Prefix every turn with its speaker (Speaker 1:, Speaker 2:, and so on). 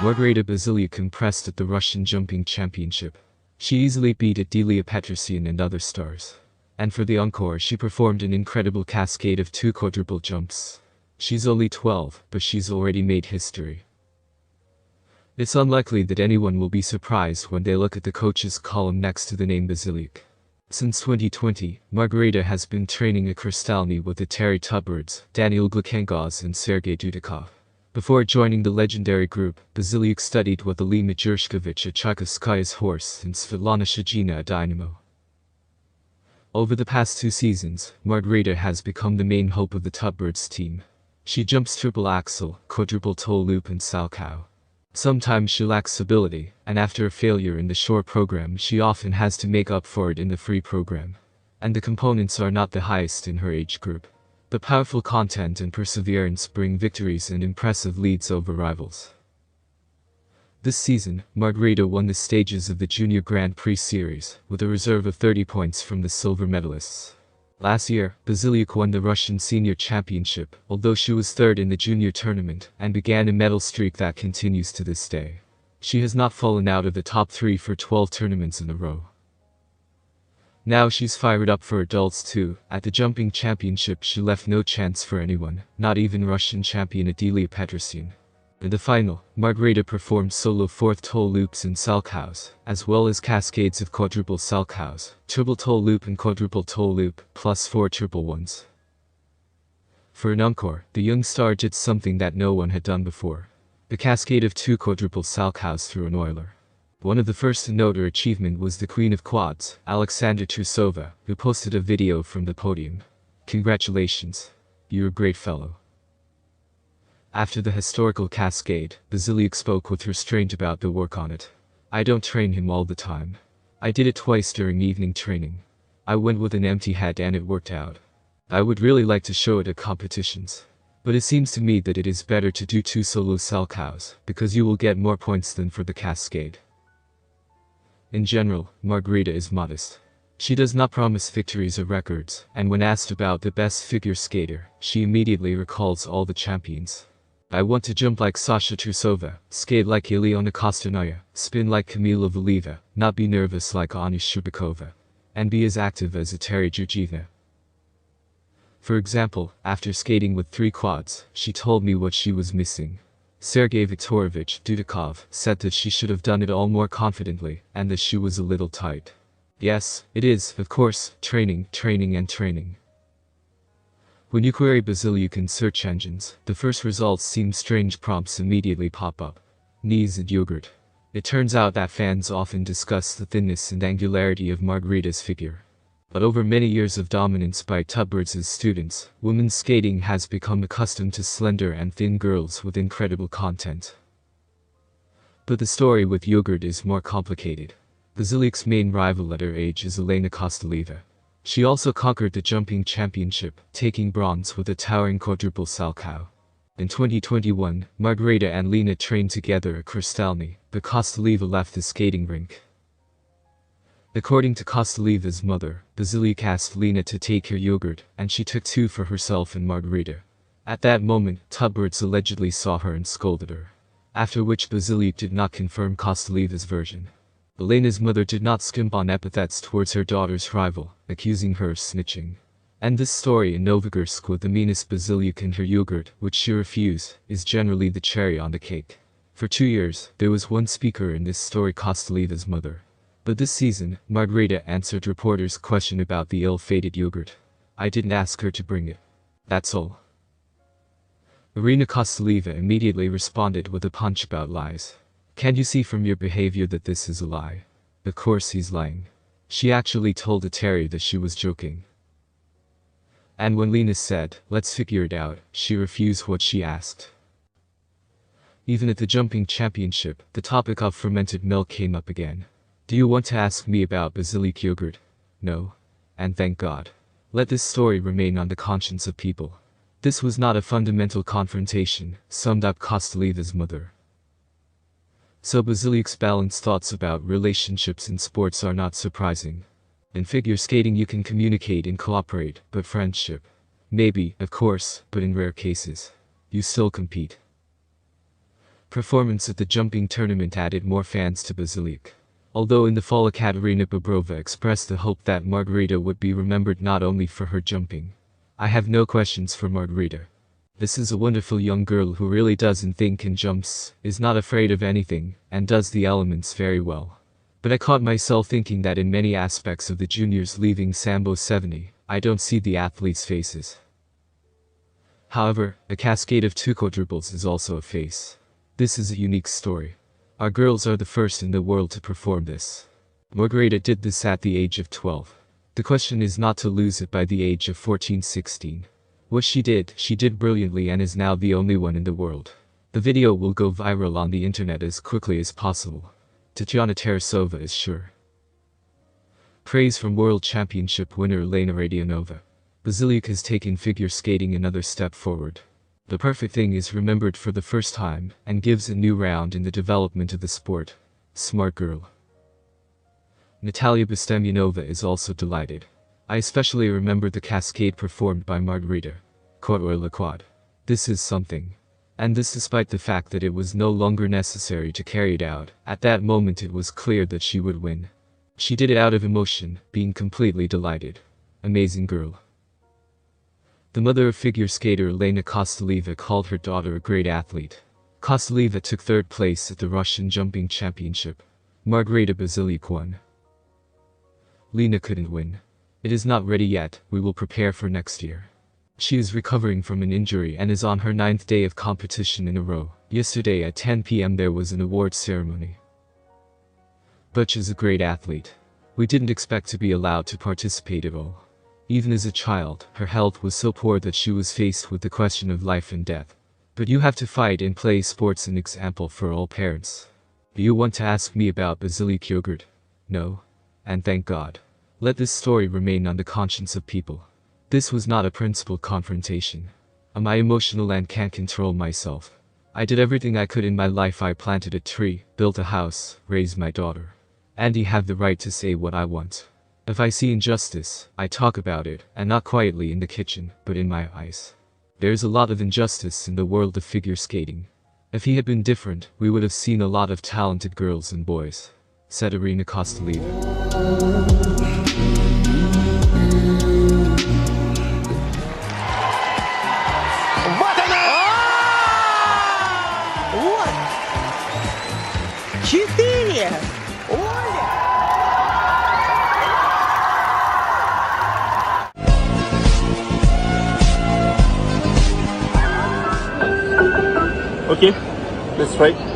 Speaker 1: Margarita Bazilyuk impressed at the Russian jumping championship. She easily beat Adelia Petrosian and other stars. And for the encore she performed an incredible cascade of 2 quadruple jumps. She's only 12, but she's already made history. It's unlikely that anyone will be surprised when they look at the coaches column next to the name Bazilyuk. Since 2020, Margarita has been training at Kostyleva with the Terry Tubberds, Daniil Glukhengauz and Sergei Dudikov. Before joining the legendary group, Bazilyuk studied with Alina Jurshkovich at Tchaikovskaya's Horse and Svetlana Shagina at Dynamo. Over the past 2 seasons, Margarita has become the main hope of the Tubberds team. She jumps triple axel, quadruple toe loop and salchow. Sometimes she lacks ability, and after a failure in the short program she often has to make up for it in the free program. And the components are not the highest in her age group. But powerful content and perseverance bring victories and impressive leads over rivals. This season, Margarita won the stages of the Junior Grand Prix Series, with a reserve of 30 points from the silver medalists. Last year, Bazilyuk won the Russian Senior Championship, although she was 3rd in the junior tournament, and began a medal streak that continues to this day. She has not fallen out of the top 3 for 12 tournaments in a row. Now she's fired up for adults too. At the jumping championship she left no chance for anyone, not even Russian champion Adelia Petrosian. In the final, Margarita performed solo 4th toe loops and salchows, as well as cascades of quadruple salchows, triple toe loop and quadruple toe loop, plus 4 triple ones. For an encore, the young star did something that no one had done before. The cascade of 2 quadruple salchows through an Euler. One of the first to note her achievement was the Queen of Quads, Alexandra Trusova, who posted a video from the podium. "Congratulations. You're a great fellow." After the historical cascade, Bazilyuk spoke with restraint about the work on it. "I don't train him all the time. I did it twice during evening training. I went with an empty head and it worked out. I would really like to show it at competitions. But it seems to me that it is better to do 2 solo salchows, because you will get more points than for the cascade." In general, Margarita is modest. She does not promise victories or records, and when asked about the best figure skater, she immediately recalls all the champions. "I want to jump like Sasha Trusova, skate like Ileana Kostyleva, spin like Kamila Valieva, not be nervous like Anya Shubakova, and be as active as Eteri Georgieva." For example, after skating with 3 quads, she told me what she was missing. Sergei Viktorovich Dudikov said that she should have done it all more confidently, and that she was a little tight. Yes, it is, of course, training, training and training. When you query Bazilyuk in search engines, the first results seem strange. Prompts immediately pop up. Knees and yogurt. It turns out that fans often discuss the thinness and angularity of Margarita's figure. But over many years of dominance by Tubberds' students, women's skating has become accustomed to slender and thin girls with incredible content. But the story with yogurt is more complicated. Bazilyuk's main rival at her age is Elena Kostyleva. She also conquered the jumping championship, taking bronze with a towering quadruple salchow. In 2021, Margarita and Lena trained together at Kostyleva, but Kostyleva left the skating rink. According to Kostyleva's mother, Bazilyuk asked Lena to take her yogurt, and she took 2 for herself and Margarita. At that moment, Tubberds allegedly saw her and scolded her. After which Bazilyuk did not confirm Kostyleva's version. Elena's mother did not skimp on epithets towards her daughter's rival, accusing her of snitching. And this story in Novogorsk with the meanest Bazilyuk and her yogurt, which she refused, is generally the cherry on the cake. For 2 years, there was one speaker in this story, Kostyleva's mother. But this season, Margarita answered reporters' question about the ill-fated yogurt. "I didn't ask her to bring it. That's all." Irina Kostyleva immediately responded with a punch about lies. "Can't you see from your behavior that this is a lie? Of course he's lying." She actually told Eteri that she was joking. And when Lena said, "Let's figure it out," she refused what she asked. Even at the jumping championship, the topic of fermented milk came up again. "Do you want to ask me about Bazilyuk yogurt?" No. And thank God. Let this story remain on the conscience of people. This was not a fundamental confrontation, summed up Kostyleva's mother. So Bazilyuk's balanced thoughts about relationships in sports are not surprising. In figure skating you can communicate and cooperate, but friendship? Maybe, of course, but in rare cases. You still compete. Performance at the jumping tournament added more fans to Bazilyuk. Although in the fall Ekaterina Bobrova expressed the hope that Margarita would be remembered not only for her jumping. I have no questions for Margarita. This is a wonderful young girl who really doesn't think and jumps, is not afraid of anything, and does the elements very well. But I caught myself thinking that in many aspects of the juniors leaving Sambo 70, I don't see the athletes' faces. However, a cascade of 2 quadruples is also a face. This is a unique story. Our girls are the first in the world to perform this. Margarita did this at the age of 12. The question is not to lose it by the age of 14-16. What she did brilliantly and is now the only one in the world. The video will go viral on the internet as quickly as possible. Tatiana Tarasova is sure. Praise from World Championship winner Elena Radionova. Bazilyuk has taken figure skating another step forward. The perfect thing is remembered for the first time and gives a new round in the development of the sport. Smart girl. Natalia Bystemyanova is also delighted. I especially remember the cascade performed by Margarita. Quad or la quad. This is something. And this despite the fact that it was no longer necessary to carry it out. At that moment it was clear that she would win. She did it out of emotion, being completely delighted. Amazing girl. The mother of figure skater Elena Kostyleva called her daughter a great athlete. Kostyleva took 3rd place at the Russian jumping championship. Margarita Bazilyuk won. Lena couldn't win. It is not ready yet, we will prepare for next year. She is recovering from an injury and is on her 9th day of competition in a row. Yesterday at 10 p.m. there was an award ceremony. Butch is a great athlete. We didn't expect to be allowed to participate at all. Even as a child, her health was so poor that she was faced with the question of life and death. But you have to fight and play sports, an example for all parents. Do you want to ask me about Bazilyuk yogurt? No? And thank God. Let this story remain on the conscience of people. This was not a principled confrontation. Am I emotional and can't control myself? I did everything I could in my life. I planted a tree, built a house, raised my daughter. And I have the right to say what I want. If I see injustice, I talk about it, and not quietly in the kitchen, but in my eyes. There's a lot of injustice in the world of figure skating. If he had been different, we would have seen a lot of talented girls and boys, said Irina Kostyleva.
Speaker 2: Okay, let's try.